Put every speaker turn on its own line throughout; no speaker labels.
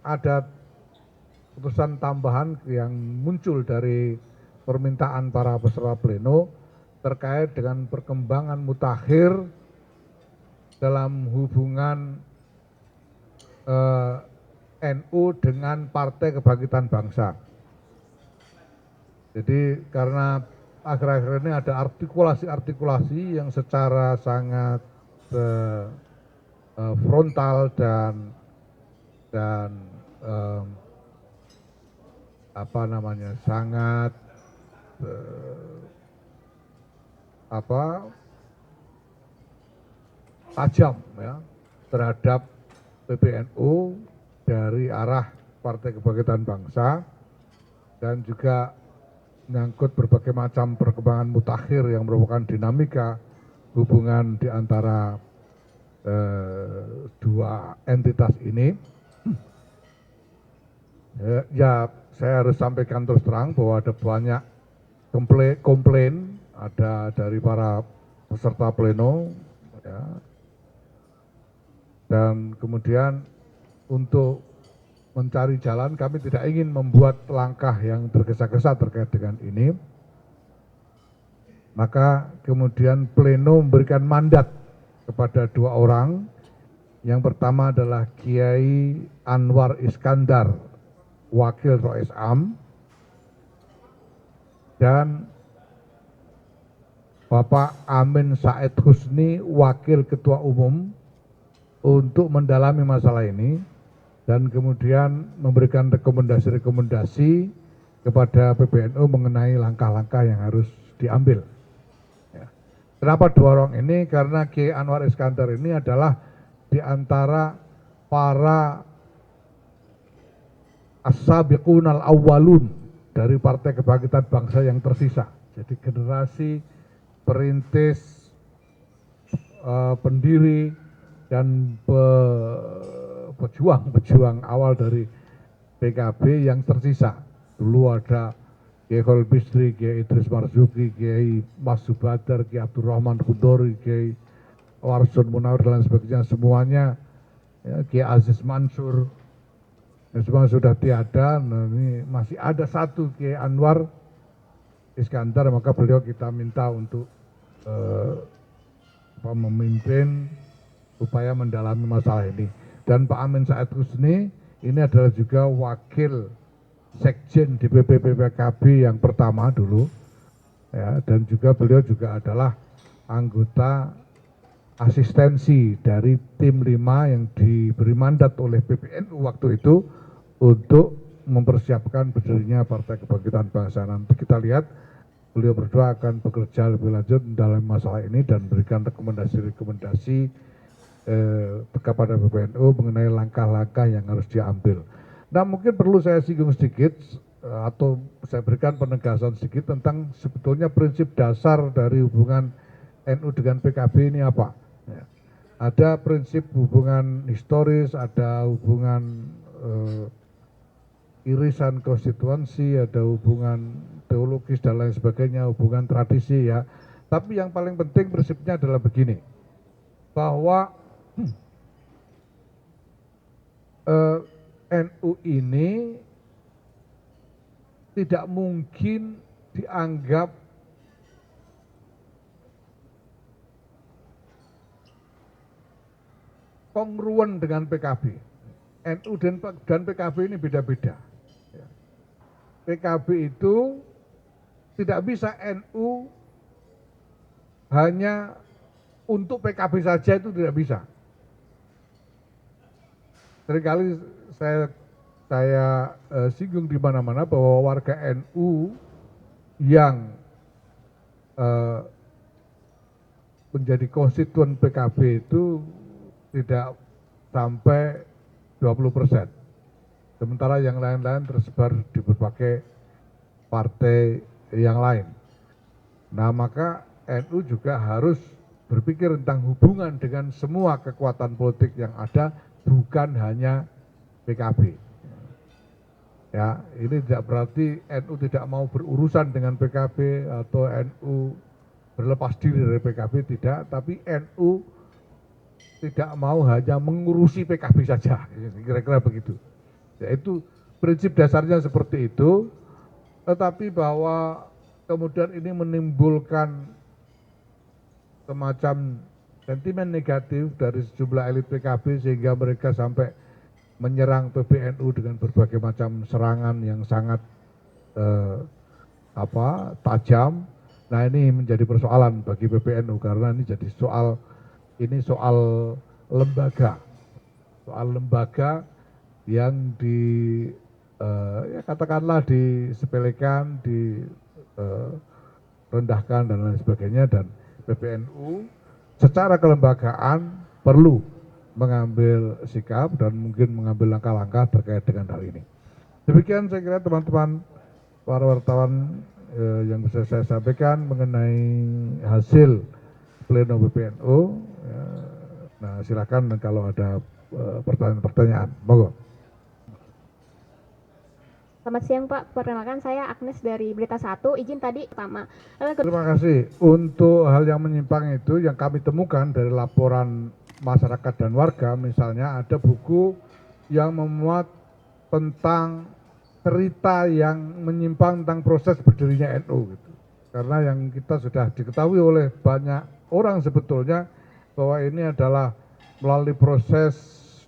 ada putusan tambahan yang muncul dari permintaan para peserta pleno terkait dengan perkembangan mutakhir dalam hubungan NU dengan Partai Kebangkitan Bangsa. Jadi karena akhir-akhir ini ada artikulasi-artikulasi yang secara sangat frontal dan sangat tajam ya terhadap PBNU dari arah Partai Kebangkitan Bangsa dan juga menyangkut berbagai macam perkembangan mutakhir yang merupakan dinamika hubungan di antara dua entitas ini. Ya, saya harus sampaikan terus terang bahwa ada banyak komplain ada dari para peserta pleno, ya. Dan kemudian untuk mencari jalan, kami tidak ingin membuat langkah yang tergesa-gesa terkait dengan ini. Maka kemudian pleno memberikan mandat kepada dua orang. Yang pertama adalah Kiai Anwar Iskandar, Wakil Rois Am, dan Bapak Amin Said Husni, Wakil Ketua Umum, untuk mendalami masalah ini dan kemudian memberikan rekomendasi-rekomendasi kepada PBNU mengenai langkah-langkah yang harus diambil. Ya. Kenapa dua orang ini? Karena Kiai Anwar Iskandar ini adalah di antara para as-sabiqunal awwalun dari Partai Kebangkitan Bangsa yang tersisa. Jadi generasi perintis, pendiri dan pejuang awal dari PKB yang tersisa. Dulu ada Kiai Khalil Bisri, Kiai Idris Marzuki, Kiai Mas Subadar, Kiai Abdurrahman Khudori, Kiai Warsun Munawir dan sebagainya, semuanya ya, Kiai Aziz Mansur, ya, semua sudah tiada. Nah, ini masih ada satu Kiai Anwar Iskandar, maka beliau kita minta untuk memimpin upaya mendalami masalah ini. Dan Pak Amin Said Husni ini adalah juga wakil sekjen DPP PKB yang pertama dulu, ya, dan juga beliau juga adalah anggota asistensi dari tim 5 yang diberi mandat oleh PBNU waktu itu untuk mempersiapkan berdirinya Partai Kebangkitan Bangsa. Nanti kita lihat beliau berdua akan bekerja lebih lanjut dalam masalah ini dan berikan rekomendasi-rekomendasi kepada PBNU mengenai langkah-langkah yang harus diambil. Nah, mungkin perlu saya singgung sedikit atau saya berikan penegasan sedikit tentang sebetulnya prinsip dasar dari hubungan NU dengan PKB ini apa. Ya. Ada prinsip hubungan historis, ada hubungan irisan konstituensi, ada hubungan teologis dan lain sebagainya, hubungan tradisi ya. Tapi yang paling penting prinsipnya adalah begini, bahwa NU ini tidak mungkin dianggap kongruen dengan PKB. NU dan PKB ini beda-beda. PKB itu tidak bisa NU hanya untuk PKB saja, itu tidak bisa. Seringkali saya singgung di mana-mana bahwa warga NU yang menjadi konstituen PKB itu tidak sampai 20%. Sementara yang lain-lain tersebar di berbagai partai yang lain. Nah, maka NU juga harus berpikir tentang hubungan dengan semua kekuatan politik yang ada, bukan hanya PKB. Ya, ini tidak berarti NU tidak mau berurusan dengan PKB atau NU berlepas diri dari PKB, tidak, tapi NU tidak mau hanya mengurusi PKB saja, kira-kira begitu. Yaitu prinsip dasarnya seperti itu, tetapi bahwa kemudian ini menimbulkan semacam sentimen negatif dari sejumlah elit PKB sehingga mereka sampai menyerang PBNU dengan berbagai macam serangan yang sangat tajam. Nah, ini menjadi persoalan bagi PBNU karena ini jadi soal lembaga yang ya katakanlah disepelekan, direndahkan dan lain sebagainya, dan PBNU secara kelembagaan perlu mengambil sikap dan mungkin mengambil langkah-langkah terkait dengan hal ini. Demikian saya kira teman-teman para wartawan yang bisa saya sampaikan mengenai hasil pleno PBNU. Nah, silakan kalau ada pertanyaan-pertanyaan, monggo.
Selamat siang Pak, perkenalkan saya Agnes dari Berita 1, izin tadi pertama.
Terima kasih. Untuk hal yang menyimpang itu yang kami temukan dari laporan masyarakat dan warga, misalnya ada buku yang memuat tentang cerita yang menyimpang tentang proses berdirinya NU gitu. Karena yang kita sudah diketahui oleh banyak orang sebetulnya bahwa ini adalah melalui proses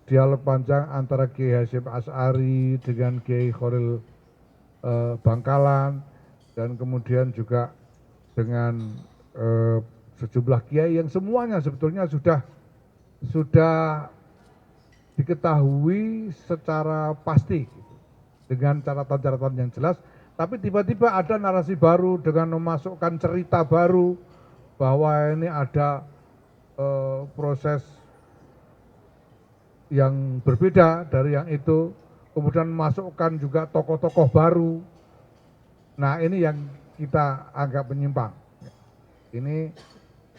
dialog panjang antara Kiai Hasyim Asy'ari dengan Kiai Khalil Bangkalan, dan kemudian juga dengan sejumlah kiai yang semuanya sebetulnya sudah diketahui secara pasti dengan catatan-catatan yang jelas, tapi tiba-tiba ada narasi baru dengan memasukkan cerita baru bahwa ini ada proses yang berbeda dari yang itu, kemudian memasukkan juga tokoh-tokoh baru. Nah, ini yang kita anggap menyimpang. Ini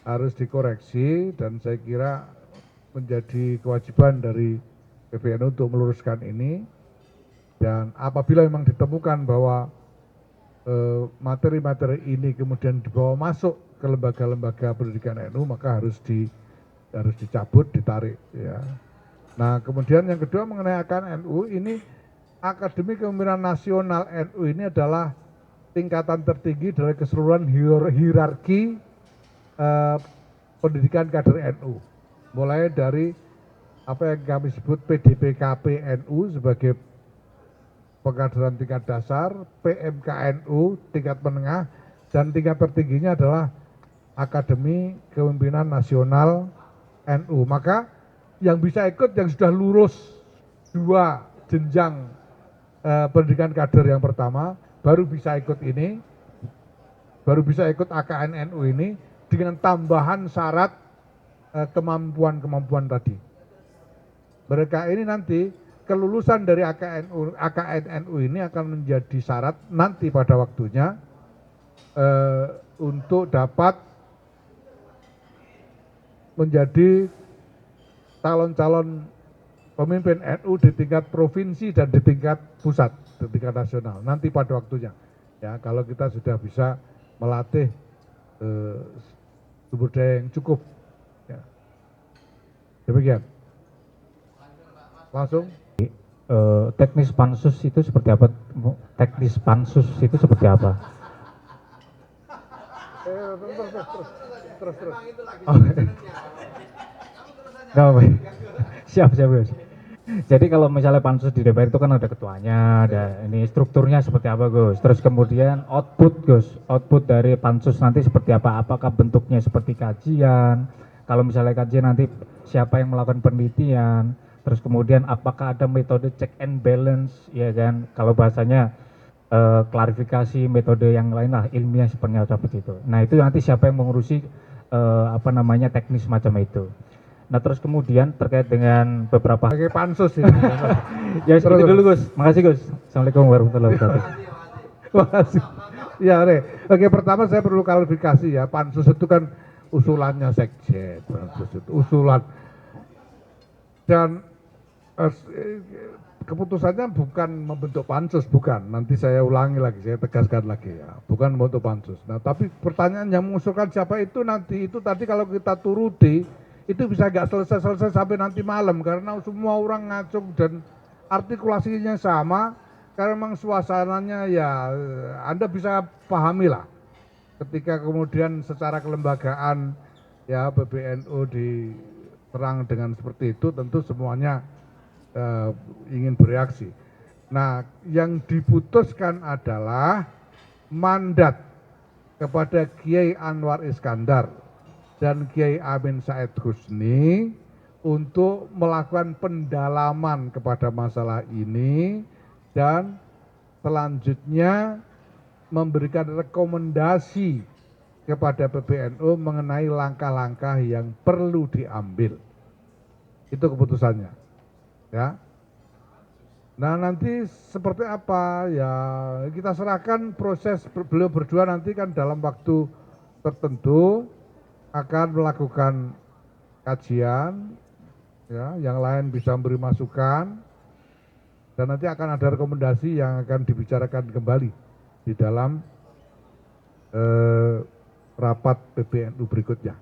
harus dikoreksi dan saya kira menjadi kewajiban dari PBNU untuk meluruskan ini. Dan apabila memang ditemukan bahwa materi-materi ini kemudian dibawa masuk ke lembaga-lembaga pendidikan NU, maka harus dicabut, ditarik ya. Nah, kemudian yang kedua mengenai AKN NU ini, Akademi Kepemimpinan Nasional NU ini adalah tingkatan tertinggi dari keseluruhan hierarki pendidikan kader NU. Mulai dari apa yang kami sebut PDPKP NU sebagai pengkaderan tingkat dasar, PMKNU tingkat menengah, dan tingkat tertingginya adalah Akademi Kepemimpinan Nasional NU. Maka yang bisa ikut yang sudah lulus 2 jenjang pendidikan kader yang pertama baru bisa ikut ini, baru bisa ikut AKN NU ini dengan tambahan syarat kemampuan tadi. Mereka ini nanti kelulusan dari AKN NU ini akan menjadi syarat nanti pada waktunya untuk dapat menjadi calon-calon pemimpin NU di tingkat provinsi dan di tingkat pusat, di tingkat nasional. Nanti pada waktunya, ya kalau kita sudah bisa melatih sumber daya yang cukup. Ya. Demikian. Langsung.
Teknis pansus itu seperti apa? Teknis pansus itu seperti apa?
Terus.
Oh. Gak apa-apa. Siap. Jadi kalau misalnya pansus di DPR itu kan ada ketuanya, ada ini strukturnya seperti apa Gus? Terus kemudian output dari pansus nanti seperti apa? Apakah bentuknya seperti kajian? Kalau misalnya kajian nanti siapa yang melakukan penelitian? Terus kemudian apakah ada metode check and balance, ya kan? Kalau bahasanya klarifikasi metode yang lain lah, ilmiah seperti itu. Nah itu nanti siapa yang mengurusi teknis macam itu. Nah terus kemudian terkait dengan beberapa
sebagai pansus ini.
ya seperti dulu Gus. Makasih Gus. Assalamualaikum warahmatullahi wabarakatuh.
Makasih. Ya, oke, pertama saya perlu klarifikasi ya, pansus itu kan usulannya sekjen, pansus itu usulan. Dan keputusannya bukan membentuk pansus, bukan. Nanti saya ulangi lagi, saya tegaskan lagi ya, bukan membentuk pansus. Nah, tapi pertanyaan yang mengusulkan siapa itu nanti, itu tadi kalau kita turuti, itu bisa nggak selesai sampai nanti malam karena semua orang ngacung dan artikulasinya sama. Karena memang suasananya ya Anda bisa pahami lah. Ketika kemudian secara kelembagaan ya PBNU diterang dengan seperti itu, tentu semuanya ingin bereaksi. Nah, yang diputuskan adalah mandat kepada Kiai Anwar Iskandar dan Kiai Amin Said Husni untuk melakukan pendalaman kepada masalah ini dan selanjutnya memberikan rekomendasi kepada PBNU mengenai langkah-langkah yang perlu diambil. Itu keputusannya. Ya. Nah, nanti seperti apa ya kita serahkan proses beliau berdua nanti kan dalam waktu tertentu akan melakukan kajian ya, yang lain bisa memberi masukan dan nanti akan ada rekomendasi yang akan dibicarakan kembali di dalam rapat PBNU berikutnya.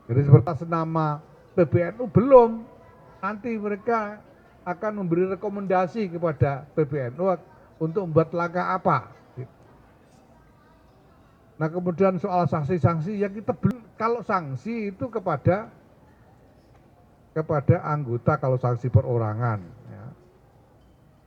Jadi seperti nama PBNU belum, nanti mereka akan memberi rekomendasi kepada PBNU untuk membuat langkah apa. Nah, kemudian soal sanksi-sanksi yang kita belum, kalau sanksi itu kepada anggota, kalau sanksi perorangan. Ya.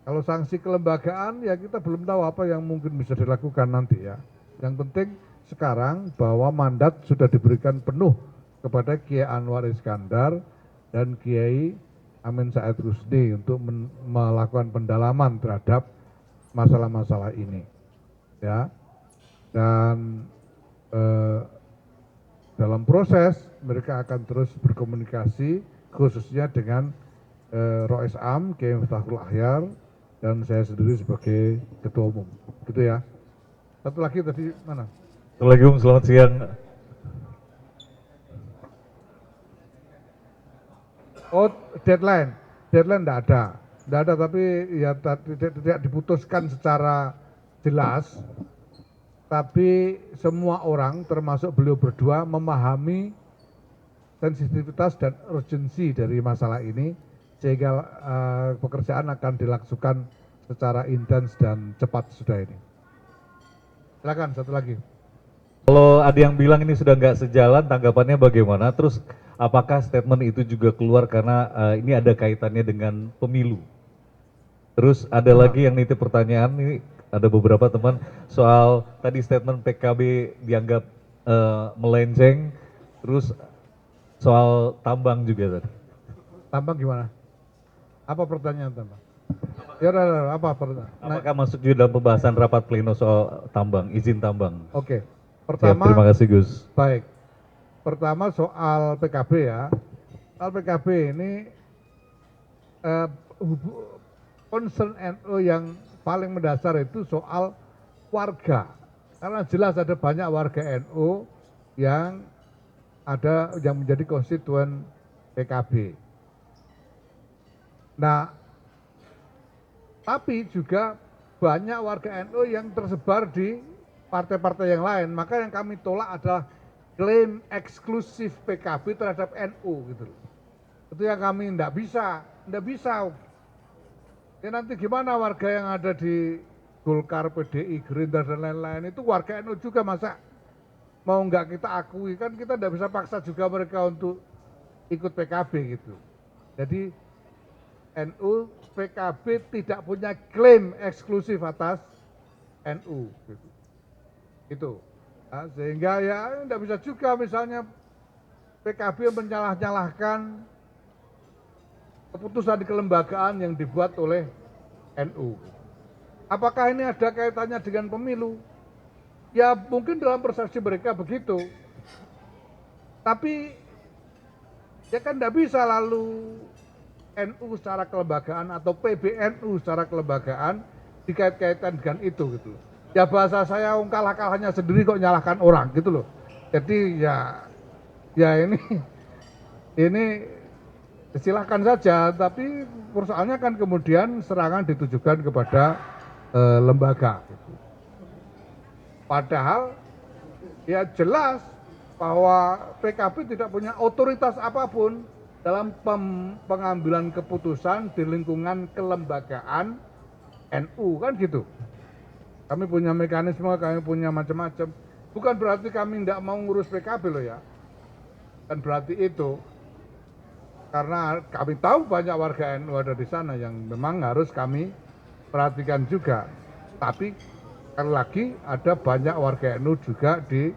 Kalau sanksi kelembagaan ya kita belum tahu apa yang mungkin bisa dilakukan nanti ya. Yang penting sekarang bahwa mandat sudah diberikan penuh kepada Kiai Anwar Iskandar dan Kiai Amin Said Husni untuk melakukan pendalaman terhadap masalah-masalah ini, ya. Dan dalam proses mereka akan terus berkomunikasi, khususnya dengan Rois Am, Kiai Miftahul Ahyar, dan saya sendiri sebagai ketua umum, gitu ya. Satu lagi tadi mana?
Assalamualaikum, selamat siang.
Oh, deadline enggak ada, tapi ya tidak diputuskan secara jelas, tapi semua orang termasuk beliau berdua memahami sensitivitas dan urgensi dari masalah ini, sehingga pekerjaan akan dilakukan secara intens dan cepat sudah ini. Silakan satu lagi.
Kalau ada yang bilang ini sudah nggak sejalan, tanggapannya bagaimana? Terus apakah statement itu juga keluar karena ini ada kaitannya dengan pemilu? Terus ada lagi yang nitip pertanyaan, ini ada beberapa teman soal tadi statement PKB dianggap melenceng, terus soal tambang juga tadi.
Tambang gimana? Apa pertanyaan tambang? Ya, apa pertanyaan?
Apakah masuk juga dalam pembahasan rapat pleno soal tambang, izin tambang?
Oke.
Siap,
Pertama,
terima kasih Gus.
baik. Pertama soal PKB ya. Soal PKB ini concern NU yang paling mendasar itu soal warga. Karena jelas ada banyak warga NU yang menjadi konstituen PKB. Nah, tapi juga banyak warga NU yang tersebar di partai-partai yang lain. Maka yang kami tolak adalah klaim eksklusif PKB terhadap NU gitu loh. Itu yang kami enggak bisa. Ya nanti gimana warga yang ada di Golkar, PDI, Gerindra dan lain-lain itu warga NU juga, masa mau enggak kita akui, kan kita enggak bisa paksa juga mereka untuk ikut PKB gitu. Jadi NU, PKB tidak punya klaim eksklusif atas NU gitu. Itu. Nah, sehingga ya enggak bisa juga misalnya PKB menyalah-nyalahkan keputusan di kelembagaan yang dibuat oleh NU. Apakah ini ada kaitannya dengan pemilu? Ya mungkin dalam persepsi mereka begitu. Tapi ya kan enggak bisa lalu NU secara kelembagaan atau PBNU secara kelembagaan dikait-kaitkan dengan itu gitu. Ya bahasa saya kalah-kalahnya sendiri kok nyalahkan orang gitu loh. Jadi ya ini silakan saja, tapi persoalannya kan kemudian serangan ditujukan kepada lembaga gitu. Padahal ya jelas bahwa PKB tidak punya otoritas apapun dalam pengambilan keputusan di lingkungan kelembagaan NU, kan gitu. Kami punya mekanisme, kami punya macam-macam. Bukan berarti kami tidak mau ngurus PKB loh ya. Dan berarti itu, karena kami tahu banyak warga NU ada di sana yang memang harus kami perhatikan juga. Tapi sekali lagi ada banyak warga NU juga di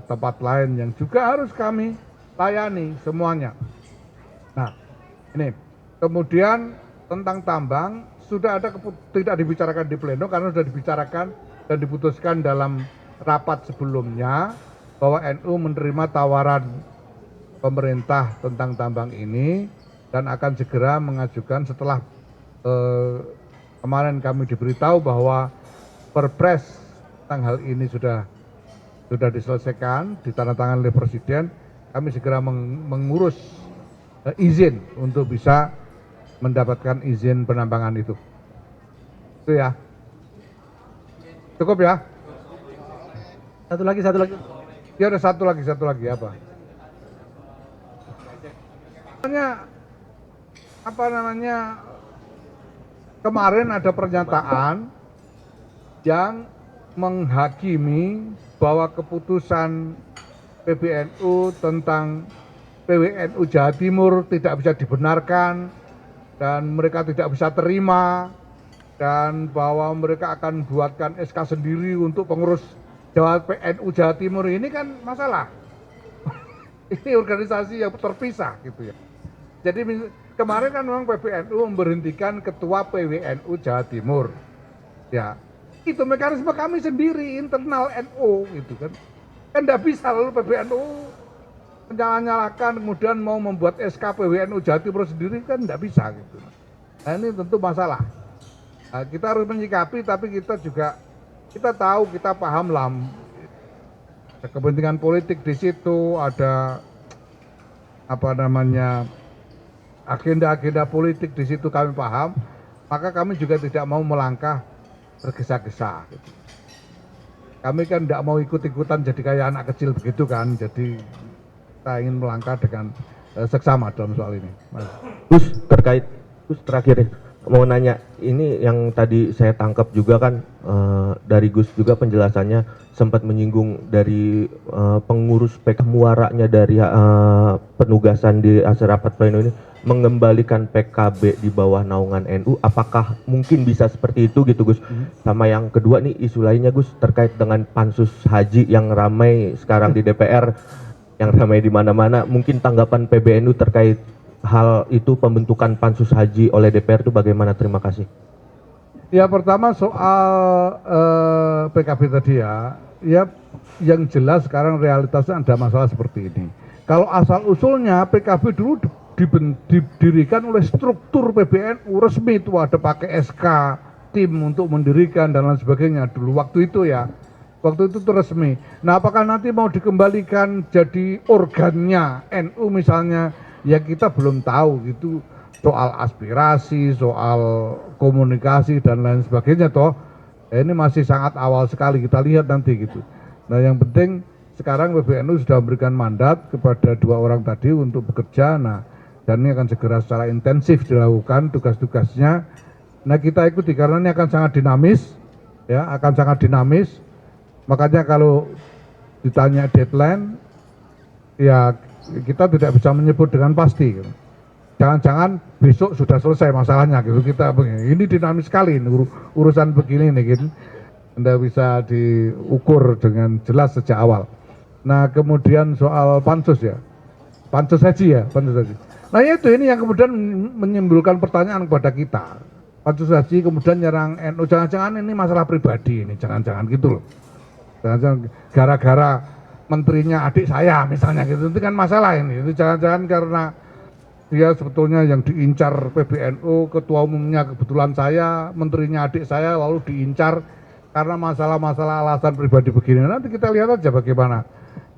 tempat lain yang juga harus kami layani semuanya. Nah, ini kemudian tentang tambang sudah ada tidak dibicarakan di pleno karena sudah dibicarakan dan diputuskan dalam rapat sebelumnya bahwa NU menerima tawaran pemerintah tentang tambang ini dan akan segera mengajukan setelah kemarin kami diberitahu bahwa Perpres tentang hal ini sudah diselesaikan, ditandatangani oleh Presiden. Kami segera mengurus izin untuk bisa mendapatkan izin penambangan itu. Itu ya. Cukup ya?
Satu lagi.
Ya ada satu lagi apa? Apa namanya? Kemarin ada pernyataan yang menghakimi bahwa keputusan PBNU tentang PWNU Jawa Timur tidak bisa dibenarkan dan mereka tidak bisa terima dan bahwa mereka akan buatkan SK sendiri untuk pengurus PNU Jawa Timur. Ini kan masalah. Ini organisasi yang terpisah gitu ya. Jadi kemarin kan memang PBNU memberhentikan ketua PWNU Jawa Timur. Ya, itu mekanisme kami sendiri internal NU gitu kan. Kan tidak bisa lalu PBNU menyalahkan kemudian mau membuat SK PWNU Jawa Timur sendiri, kan tidak bisa gitu. Nah ini tentu masalah. Nah, kita harus menyikapi, tapi kita juga tahu, kita paham lah ada kepentingan politik di situ, ada apa namanya agenda-agenda politik di situ kami paham, maka kami juga tidak mau melangkah tergesa-gesa. Gitu. Kami kan tidak mau ikut-ikutan jadi kayak anak kecil begitu kan, jadi kita ingin melangkah dengan seksama dalam soal ini.
Gus, terakhir mau nanya, ini yang tadi saya tangkap juga kan dari Gus juga penjelasannya sempat menyinggung dari pengurus PK muaranya dari penugasan di hasil rapat pleno ini mengembalikan PKB di bawah naungan NU. Apakah mungkin bisa seperti itu gitu Gus? Sama yang kedua nih isu lainnya Gus terkait dengan pansus haji yang ramai sekarang di DPR, yang ramai di mana-mana. Mungkin tanggapan PBNU terkait hal itu, pembentukan pansus haji oleh DPR itu bagaimana? Terima kasih.
Ya pertama soal PKB tadi ya yang jelas sekarang realitasnya ada masalah seperti ini. Kalau asal usulnya PKB dulu didirikan oleh struktur PBNU resmi, itu ada pakai SK tim untuk mendirikan dan lain sebagainya dulu waktu itu ya. Waktu itu resmi. Nah apakah nanti mau dikembalikan jadi organnya NU misalnya, ya kita belum tahu gitu, soal aspirasi, soal komunikasi dan lain sebagainya toh. Ini masih sangat awal sekali, kita lihat nanti gitu. Nah yang penting sekarang PBNU sudah memberikan mandat kepada 2 orang tadi untuk bekerja, nah dan ini akan segera secara intensif dilakukan tugas-tugasnya. Nah kita ikuti karena ini akan sangat dinamis, ya akan sangat dinamis. Makanya kalau ditanya deadline, ya kita tidak bisa menyebut dengan pasti. Gitu. Jangan-jangan besok sudah selesai masalahnya gitu. Kita ini dinamis sekali ini, urusan begini nih gitu. Anda bisa diukur dengan jelas sejak awal. Nah kemudian soal pansus ya, pansus haji. Nah itu ini yang kemudian menimbulkan pertanyaan kepada kita. Pansus haji kemudian nyerang NU, jangan-jangan ini masalah pribadi ini, jangan-jangan gitu loh. Jangan-jangan gara-gara menterinya adik saya misalnya gitu, itu kan masalah ini. Itu jangan-jangan karena dia sebetulnya yang diincar PBNU, ketua umumnya kebetulan saya, menterinya adik saya, lalu diincar karena masalah-masalah alasan pribadi begini. Nanti kita lihat aja bagaimana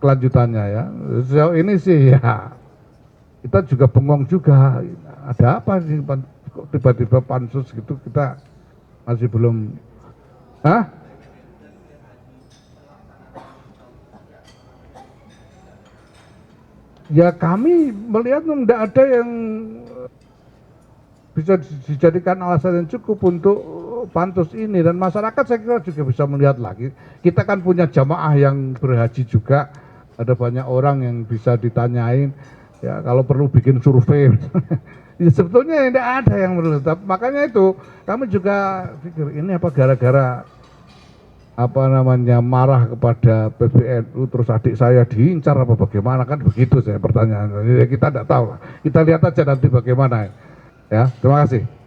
kelanjutannya ya. Sejauh ini sih ya kita juga bengong juga, ada apa sih tiba-tiba pansus gitu, kita masih belum. Ya kami melihat tidak ada yang bisa dijadikan alasan yang cukup untuk pansus ini, dan masyarakat saya kira juga bisa melihat lagi. Kita kan punya jamaah yang berhaji juga, ada banyak orang yang bisa ditanyain. Ya kalau perlu bikin survei. Ya, sebetulnya tidak ada yang perlu. Makanya itu kami juga pikir ini apa gara-gara apa namanya marah kepada PBNU terus adik saya diincar apa bagaimana, kan begitu saya pertanyaan. Kita tidak tahu lah. Kita lihat aja nanti bagaimana. Ya, terima kasih.